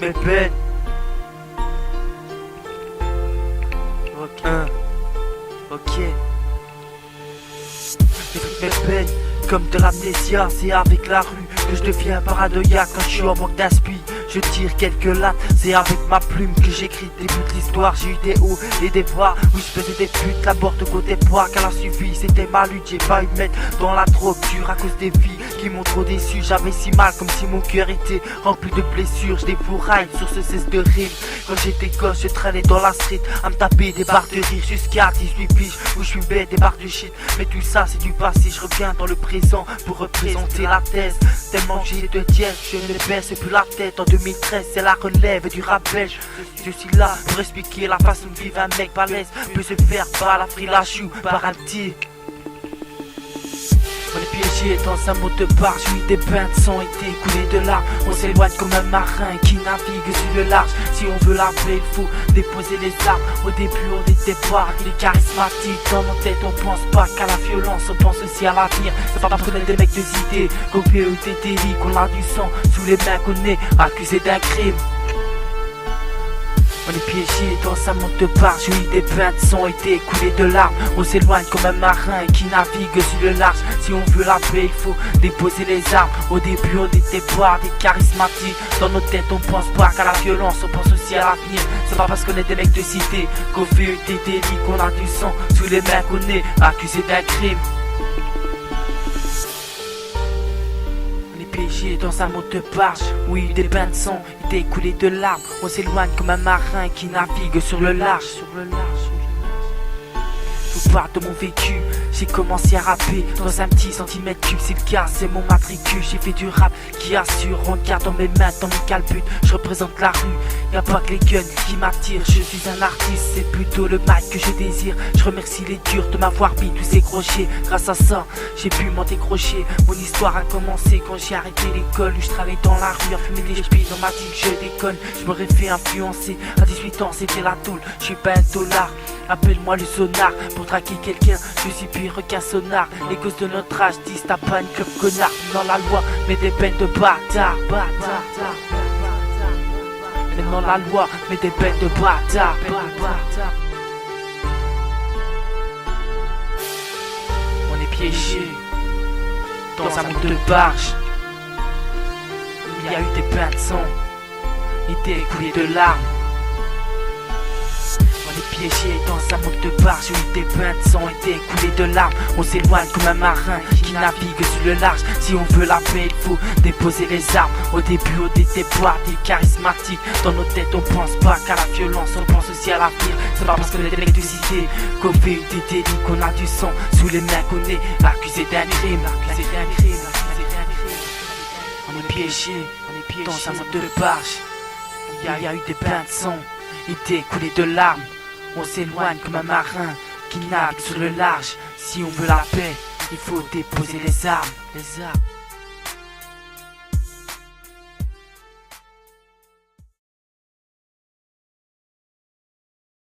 mes peines. Ok. Mes peines, comme de l'amnésia, c'est avec la rue que je deviens paranoïaque quand je suis en manque d'inspi. Je tire quelques lattes, c'est avec ma plume que j'écris des bouts de l'histoire. J'ai eu des hauts et des bas, où je faisais des putes, la porte au côté poids qu'elle a suivi. C'était ma lutte, j'ai pas eu de mettre dans la drogue dure à cause des filles qui m'ont trop déçu. J'avais si mal comme si mon cœur était rempli de blessures. Je défouraille sur ce cesse de rime. Quand j'étais gosse, je traînais dans la street à me taper des barres de rire jusqu'à 18 piges où je suis bête, des barres de shit. Mais tout ça c'est du passé, je reviens dans le présent pour représenter la thèse. Tellement que j'ai de dièse, je ne baisse plus la tête. En 2013 c'est la relève du rap belge. Je suis là pour expliquer la façon de vivre un mec balèze peut se faire balafrer la joue par un petit. On est piégé dans un mot de barge, oui des bains de sang été coulés de larmes. On s'éloigne comme un marin qui navigue sur le large. Si on veut la paix, il faut déposer les armes. Au début on était pas les charismatiques. Dans nos têtes on pense pas qu'à la violence, on pense aussi à l'avenir. C'est pas parce qu'on est des mecs de idées qu'au PE des délits, qu'on a du sang sous les mains, qu'on est accusé d'un crime. On est piégé dans un monde de barge, oui des bains de sang été coulés de larmes. On s'éloigne comme un marin qui navigue sur le large. Si on veut la paix, il faut déposer les armes. Au début on était pas des charismatiques. Dans nos têtes on pense pas qu'à la violence, on pense aussi à l'avenir. C'est pas parce qu'on est des mecs de cité qu'on fait des délits, qu'on a du sang sous les mains, qu'on est accusé d'un crime. Piégé dans un monde de barge, oui des bains de sang, été coulés de larmes. On s'éloigne comme un marin qui navigue sur le large. Je vous parle de mon vécu, j'ai commencé à rapper dans un petit centimètre cube. C'est le cas, c'est mon matricule. J'ai fait du rap qui assure, regarde dans mes mains, dans mes calbutes. Je représente la rue, y'a pas que les guns qui m'attirent. Je suis un artiste, c'est plutôt le mic que je désire. Je remercie les durs de m'avoir mis tous ces crochets. Grâce à ça, j'ai pu m'en décrocher. Mon histoire a commencé quand j'ai arrêté l'école, où je travaillais dans la rue à fumer des spies. On m'a dit que je déconne, je m'aurais fait influencer. À 18 ans c'était la tôle, je suis pas un dollar. Appelle-moi le sonar pour traquer quelqu'un, je suis pire qu'un sonar. Les gosses de notre âge disent t'as pas une club connard. Dans la loi, mais des peines de bâtard. Mais dans la loi, mais des peines de bâtard. On est piégé dans un monde de barge. Il y a eu des bains de sang, été écoulé de larmes. On est piégé dans un monde de barge, où des bains de sang été coulés de larmes. On s'éloigne comme un marin qui navigue sur le large. Si on veut la paix, il faut déposer les armes. Au début on était pas des charismatiques. Dans nos têtes on pense pas qu'à la violence, on pense aussi à l'avenir. C'est pas parce qu'on est des mecs de cité qu'on fait des délits, qu'on a du sang sous les mains, qu'on est accusé d'un crime. On est piégé dans un monde de barge. Il y a eu des bains de sang, été coulés de larmes. On s'éloigne comme un marin qui navigue sur le large. Si on veut la paix, il faut déposer les armes.